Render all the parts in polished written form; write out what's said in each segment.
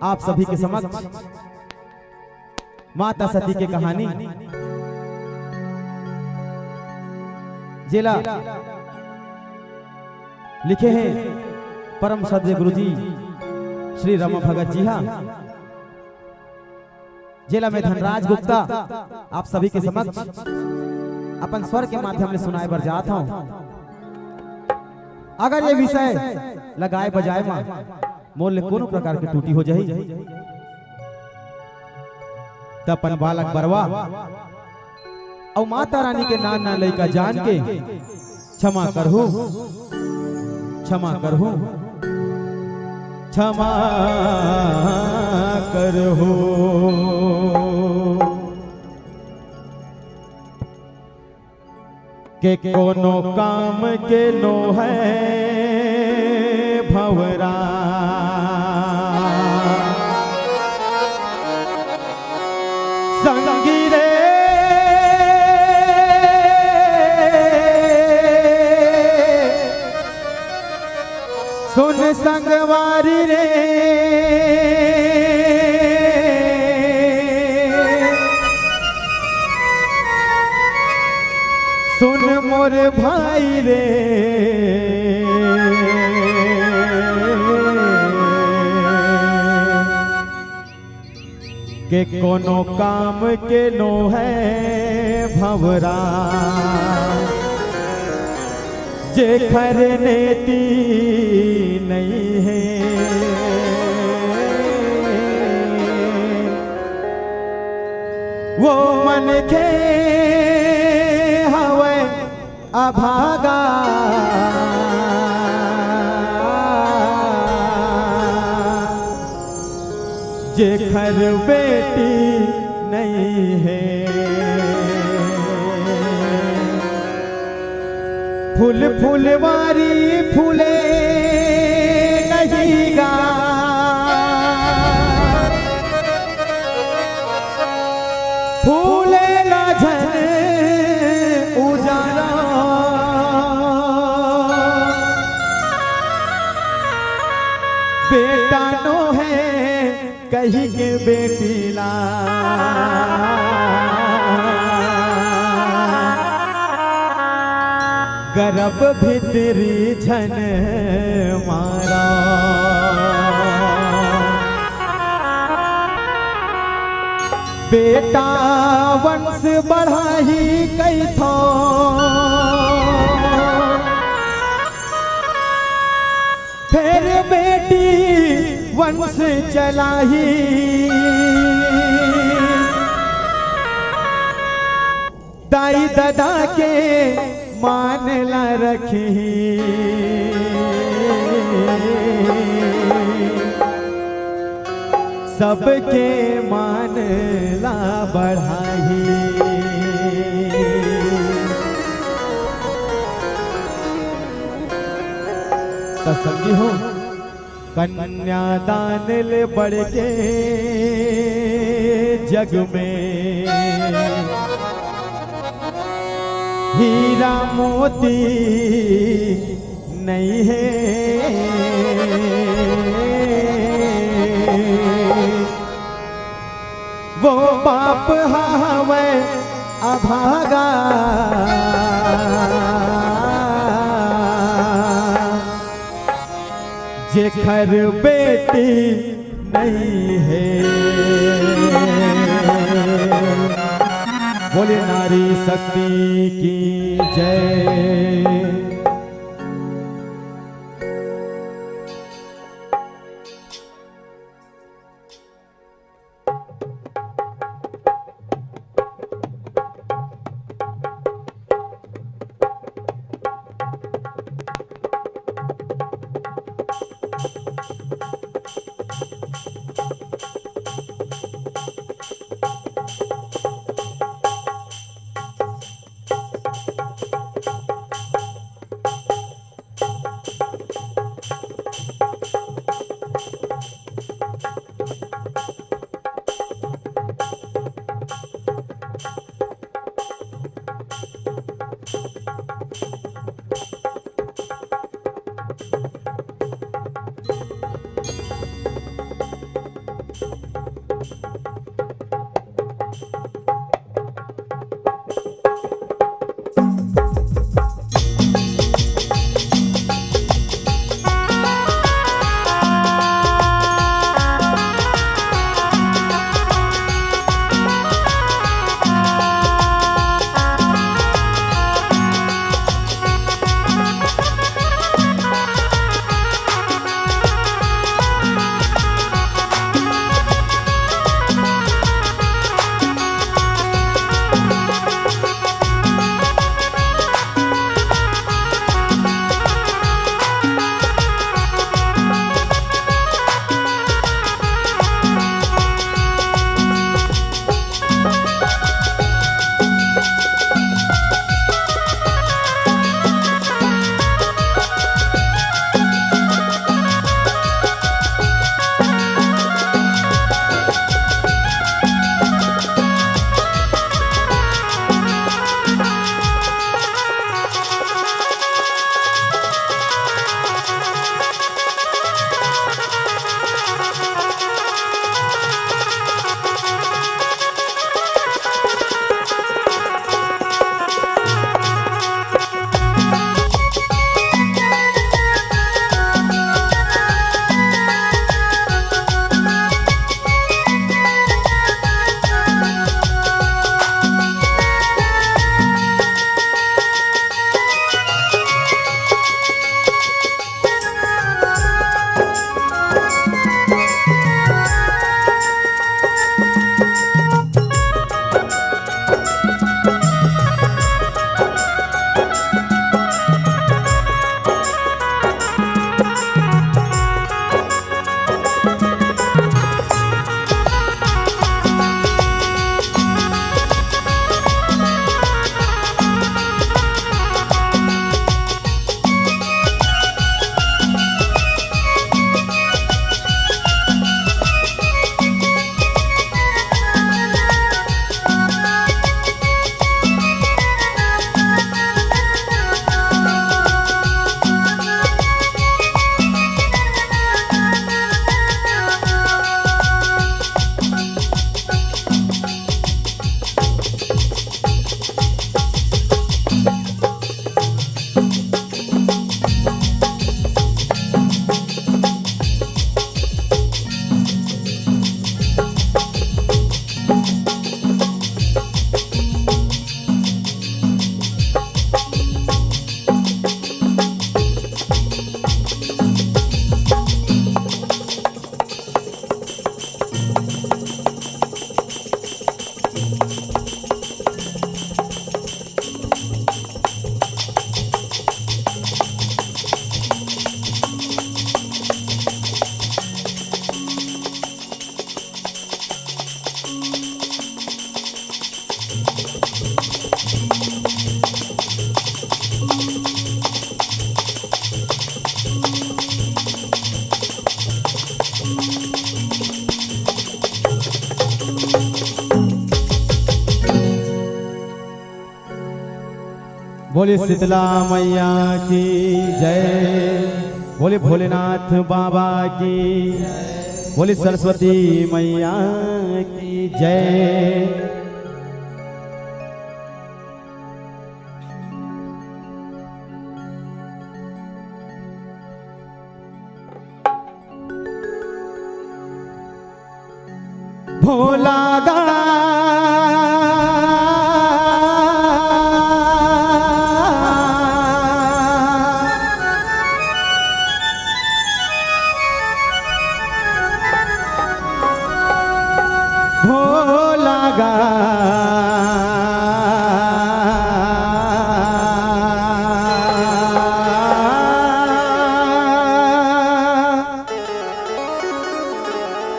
आप सभी के समक्ष माता सती की कहानी जिला लिखे हैं परम श्रद्धेय गुरु जी श्री रमा भगत जी। हाँ, जिला में धनराज गुप्ता आप सभी के समक्ष अपन स्वर के माध्यम से सुनाए बर जाता हूं। अगर ये विषय लगाए बजाए मां मोल कोनो प्रकार की टूटी हो जाई तपन बालक बरवा और माता रानी के नान ना लइका जान के क्षमा करहु क्षमा करहु क्षमा करहु। के कोनो काम के नो है भवरा संगी रे सुन संगवारी रे सुन मोर भाई रे के कोनो काम के नो है भवरा जे खर नेती नहीं है वो मन के हवे अभागा जे खर बेटी नहीं है फूल फुलवारी फूले नहीं गा फूले ना झन उजाला बेटा नो है कहीं के बेटी ला गर्भ भीतरी झन मारा बेटा वंश बढ़ाही कई थो फिर बेटी वंश चलाही दाई दादा के मान ला रखी सबके मान ला बढ़ाई तो समझी हो कन्यादान ले बढ़ के जग में हीरा मोती नहीं है वो बाप हवे अभागा जे खर बेटी नहीं है। बोले नारी शक्ति की जय। बोले शीतला मैया की जय, बोले भोलेनाथ बाबा की, बोले सरस्वती मैया की जय। भोला गा भोला गा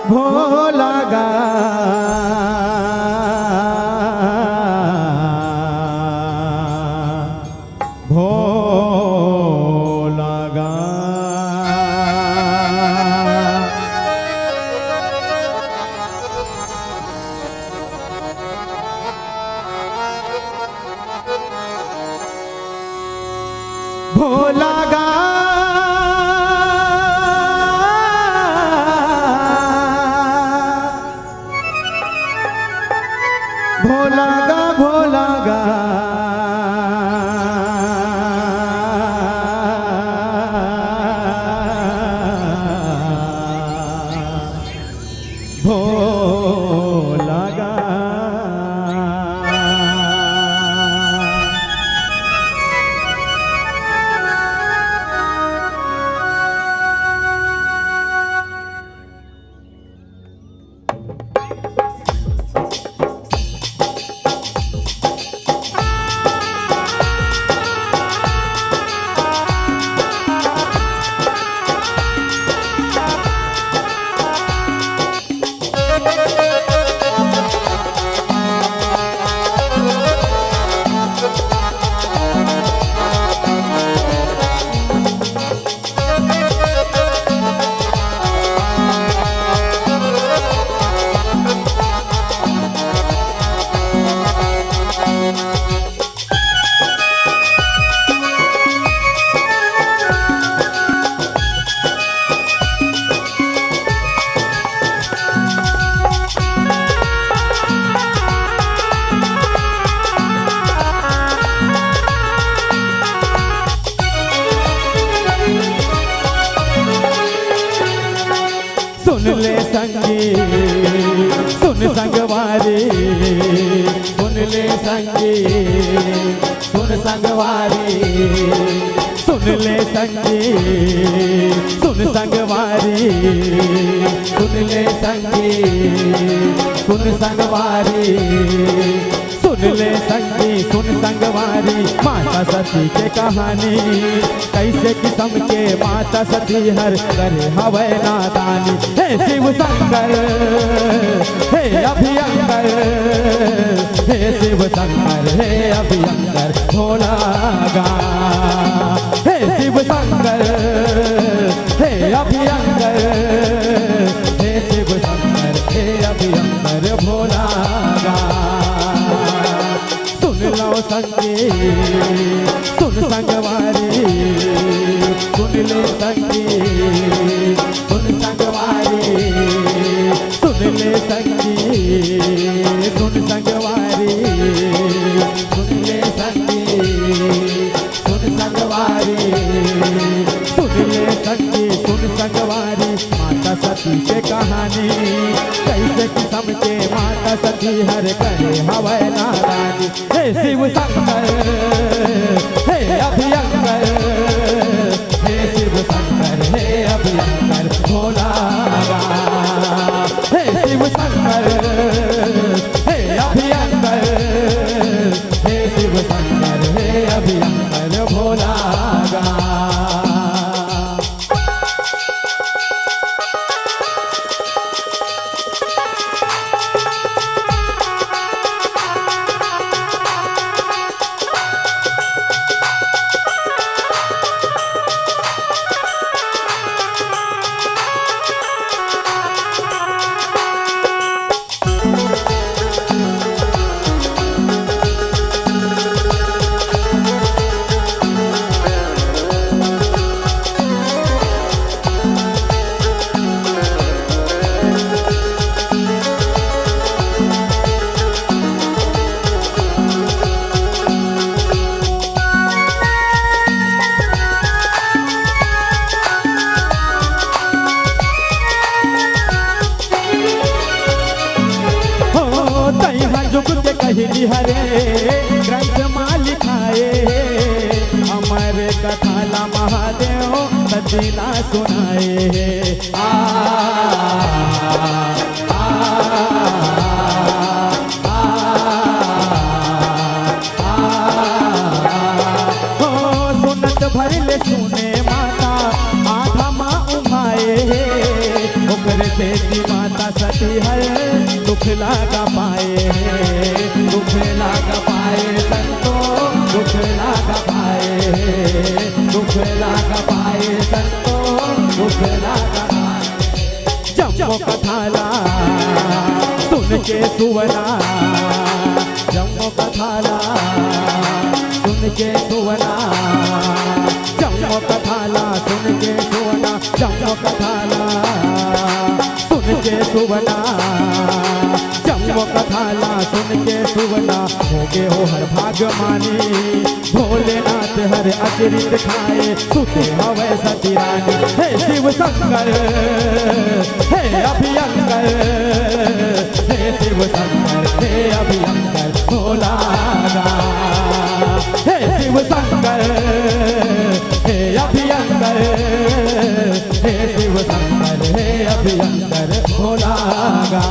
भोला गा भोला गा भोला गा भोला गा भोला गा भोला गा सुन ले संगी सुन संगवारी, सुन ले संगी सुन संगवारी, सुन ले संगी सुन संगवारी, सुन ले संगी सुन संगवारी, सुन ले संगी सुन संगवारी। माता सती के कहानी कैसे किस्म के माता सती हर करे हवै नादानी। हे शिव शंकर हे अभियंकर, हे शिव शंकर हे अभियंकर भोला गा। हे शिव शंकर हे अभियंकर, हे शिव शंकर हे अभियंकर भोला गा। सुन लो संगी सुन संगवारी, सुन ले संगी सुन संगवारी, सुन ले संगी सुन संगवारी, सुन ले संगी सुन संगवारी, सुन ले संगी सुन संगवारी। माता सती के कहानी कैसे किस्म के माता सती हर करे हवै नादानी। हे शिव शंकर हे अभियंकर, हे शिव शंकर हे अभियंकर भोला गा। हे शिव शंकर हे अभियंकर, हे शिव शंकर हे अभियंकर भोला गा। सतीला सुनाए। सुनत भरले सुने माता आधा माँ उमाए, ओकरे बेटी माता सती हर दुख लागा पाए, दुख लागा पाए संतो, दुख लागा पाए, दुख लागा पाए संतो, दुख लागा पाए। जम्मो कथाला सुन के सुवना, जम्मो कथाला सुन के सुवना, जम्मो कथाला सुन के सुवना, जम्मो कथाला सुन के सुवना, जम्मो कथाला सुन के सुवना। हो गे हो हर भाग्यमानी, भोलेनाथ हर अचरित खाए, सुते हवे सती रानी। हे शिव शंकर हे अभियंकर, हे शिव शंकर हे अभियंकर भोला गा। हे शिव शंकर हे अभियंकर, हे शिव शंकर हे अभियंकर भोला गा।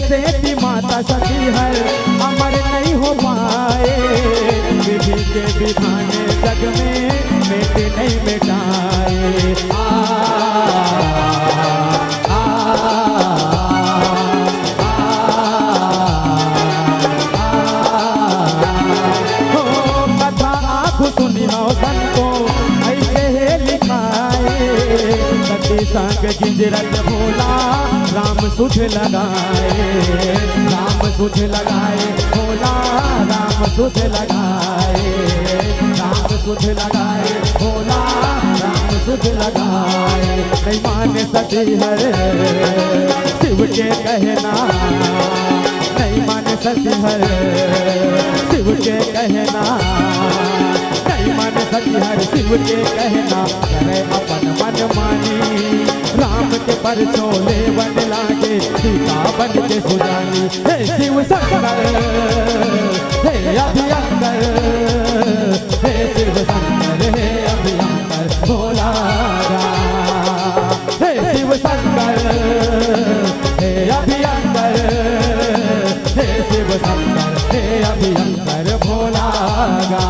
सेती माता सती हर अमर नहीं हो पाए, विधि के विधान जग में मिट नहीं मिटाए। कथा आँख सुनी हो संतो ऐसे है लिखाए, सती संग गिंजरत भोला राम सुध लगाए, राम सुध लगाए भोला राम सुध लगाए, राम सुध लगाए भोला राम सुध लगाए। नहीं माने सती हर शिव के कहना, नहीं माने सती हर शिव के कहना, नहीं माने सती हर शिव के कहना। करे अपन मन मानी राम के परचोले बन लागे, सीता बन के सुजानी। हे शिव शंकर हे अभियंकर, हे शिव शंकर हे अभियंकर भोला गा। हे शिव शंकर हे अभियंकर, हे शिव शंकर हे अभियंकर भोला गा।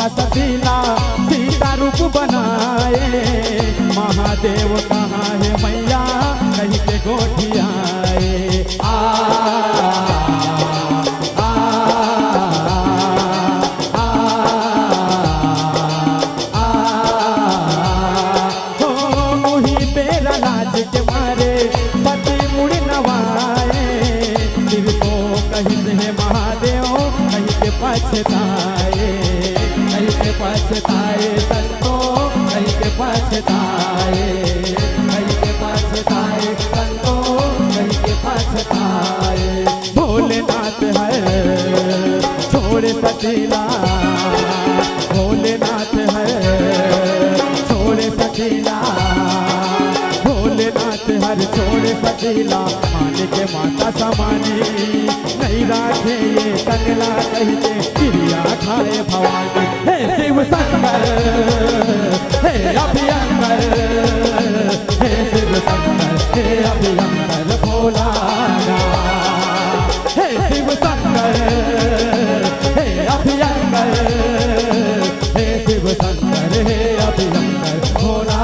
सतीला सीता रूप बनाए, महादेव कहाँ है मैया कहीं के गोठियाए। तेरा लाज के मारे पति मुड़ नवाए, फिर तो कहीं से पछताए, नहीं के पछताए संतों, नहीं के पछताए, नहीं के पछताए संतों, नहीं के पछताए। भोलेनाथ है छोड़ सकीला, भोलेनाथ है छोड़ सकीला, भोलेनाथ हर छोड़ सकीला। माने के माता समानी नहीं राखे ये कंगला कहते क्रिया खाए भवानी। हे शिव शंकर हे अभयंकर, हे शिव शंकर हे अभयंकर भोला, हे शिव शंकर हे अभयंकर, हे शिव शंकर हे अभयंकर भोला।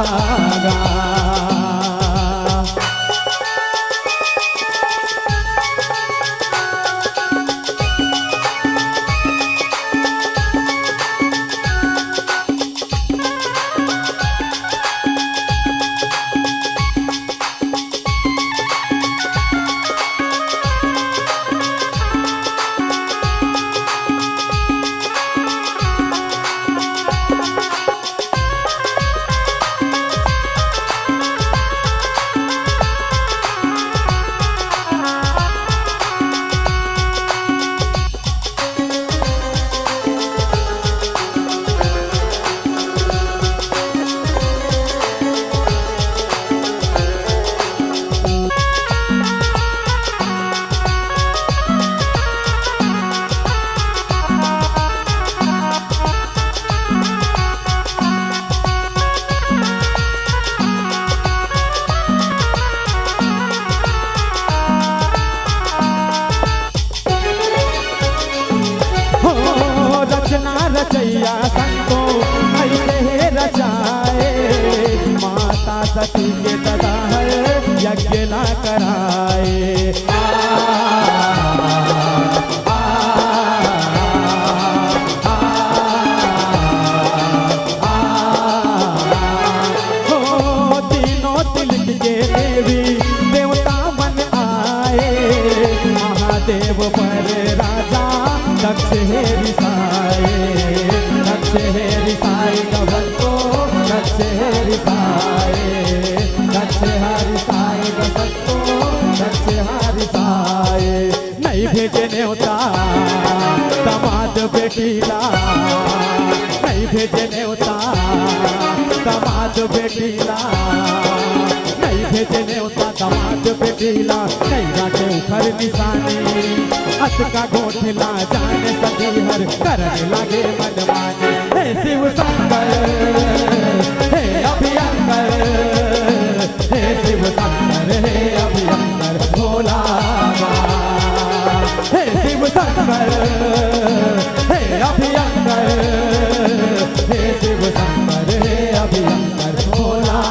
रचैया संतों ऐसे रचाए, माता सती के दादा है यज्ञ ना कराए। तीनों तिलक के देवी देवता बन आए, महादेव पर राजा दक्ष है रिसाए, दक्ष है रिसाए गवंतो, दक्ष है रिसाए, दक्ष है रिसाए गवंतो, दक्ष है रिसाए। नहीं भेजे न्योता दामाद बेटीला, नहीं भेजे न्योता दामाद बेटीला, नहीं भेजे न्योता दामाद बेटीला। नहीं राखे उखर निशानी हथ का गोठला, जाने सकी हर करने लगे मनमानी। हे शिव शंकर हे अभयंकर, हे शिव शंकर हे अभयंकर भोला, हे शिव शंकर हे अभयंकर, हे शिव शंकर हे अभयंकर भोला।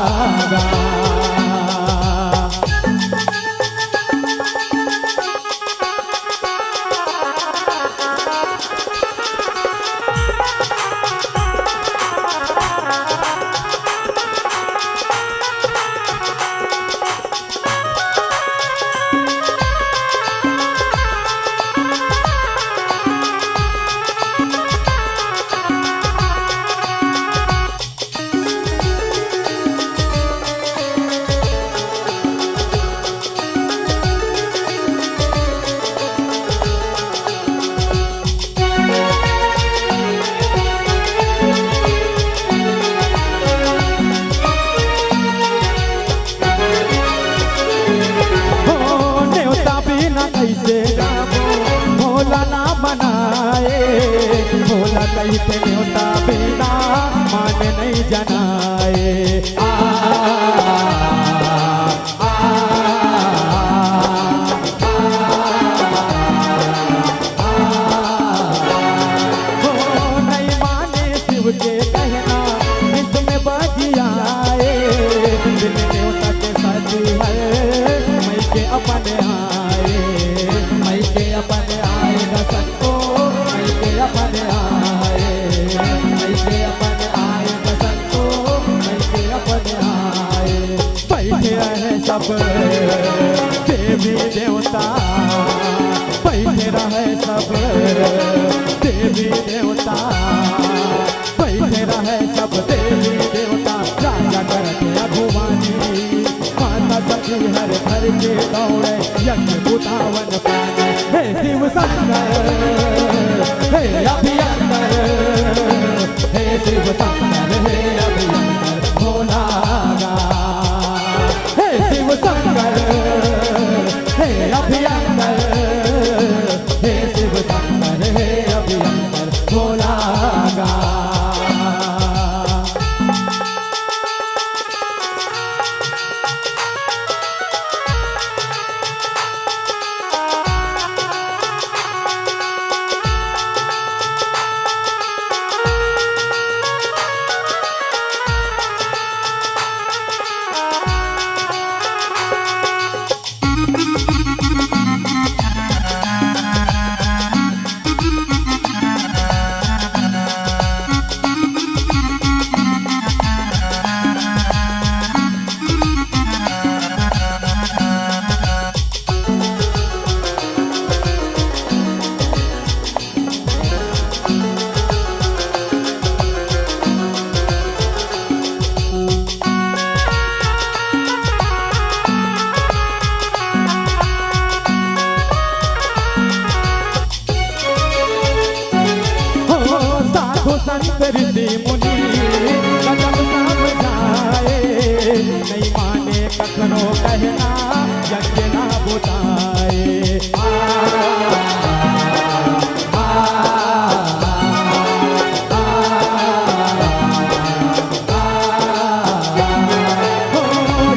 भोला ना बनाए, भोला कहते न्योता बिना मान नहीं जनाए। नहीं माने शिव के कहना इसमें बगियाए, दिल न्योता के साथी है मैं के अपने आए, मैं के अपने आएगा संतों, मैं के अपने आए, मैं के अपने आएगा संतों, मैं के अपने आए। बैठे रहे सब देवी देवता, बैठे रहे सब देवी देवी देवता, बैठे रहे सब देवी देवता, राजा करके अभुवानी, माता सती हर घर के दौड़े, यज्ञ बुतावन पाने। हे शिव शंकर हे अभियंकर, हे शिव शंकर हे अभियंकर भोला गा। हे शिव शंकर हे अभियंकर, हे शिव शंकर हे अभियंकर भोला गा। संत ऋषि मुनि कदम समझाए, नहीं माने कखनो कहना यज्ञ ना बुताए।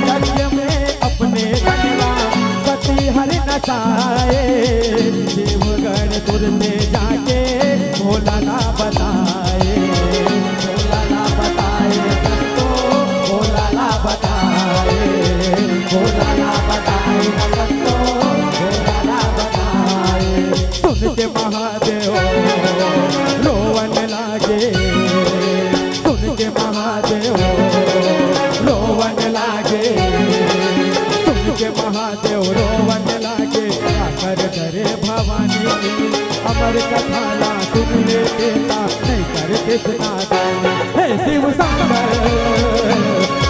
यज्ञ में अपने गंगा सती हर नसाए, देवगण तुरते जाके भोला ना बताए, भोला ना बताए सबको, भोला ना बताए, भोला ना बताए सबको, भोला ना बताए। सुन के महादेव रोवन लागे, सुन के महादेव रोवन लागे, सुन के महादेव रोवन लागे। आकर करे भवानी अमर कथा ला सुन ले देता, नहीं कर किसना देना। हे शिव शंकर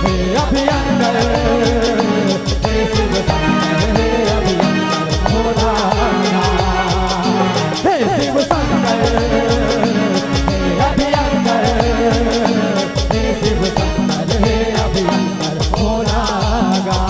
हे अभियंकर, हे शिव शंकर हे अभियंकर भोला गा। हे शिव शंकर हे अभियंकर, हे शिव शंकर हे अभियंकर भोला गा।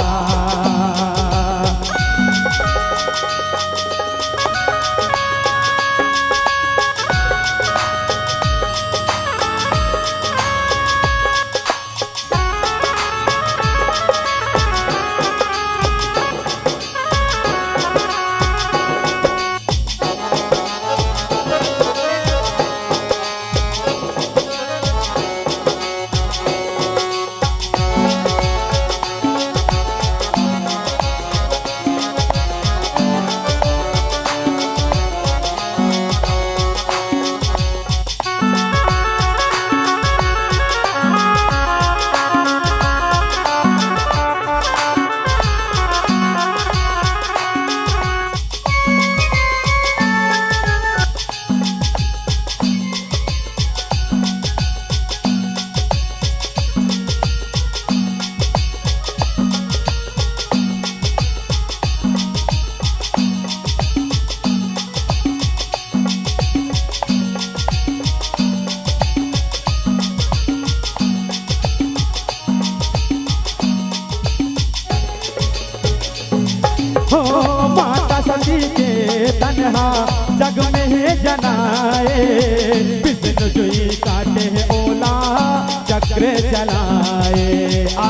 तन्हा जग में है जनाए, विष्णु जुई काटे है ओला चक्र चलाए। आ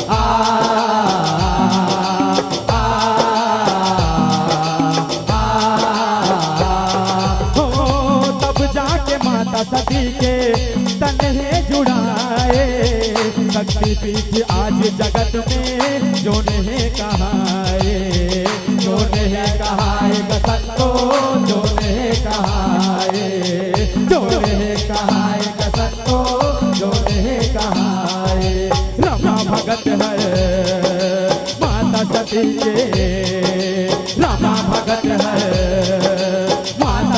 आ आ हो तब जाके माता सती के तन्हे जुड़ाए। शक्ति पीठ आज जगत में जो ने कहाए, जो ने कहाए कसको, जो ने कहाए, जो ने कहाए कसको, जो ने कहाए। रमा भगत है माता सती के, रमा भगत है माता